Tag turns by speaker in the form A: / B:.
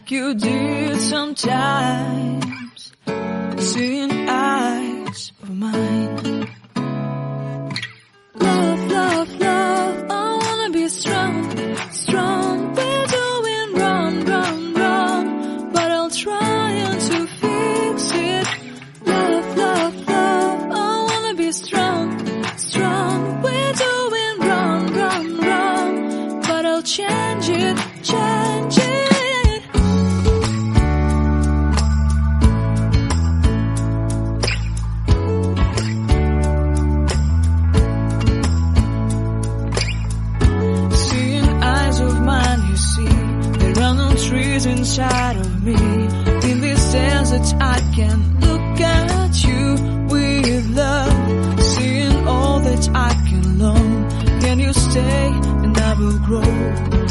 A: like you did sometimes, seeing eyes of mine. Love, love, love, I wanna be strong, strong. We're doing wrong, wrong, wrong, but I'll try to fix it. Love, love, love, I wanna be strong, strong. We're doing wrong, wrong, wrong, but I'll change it, change it. Trees inside of me, in this desert I can look at you with love, seeing all that I can learn. Can you stay and I will grow?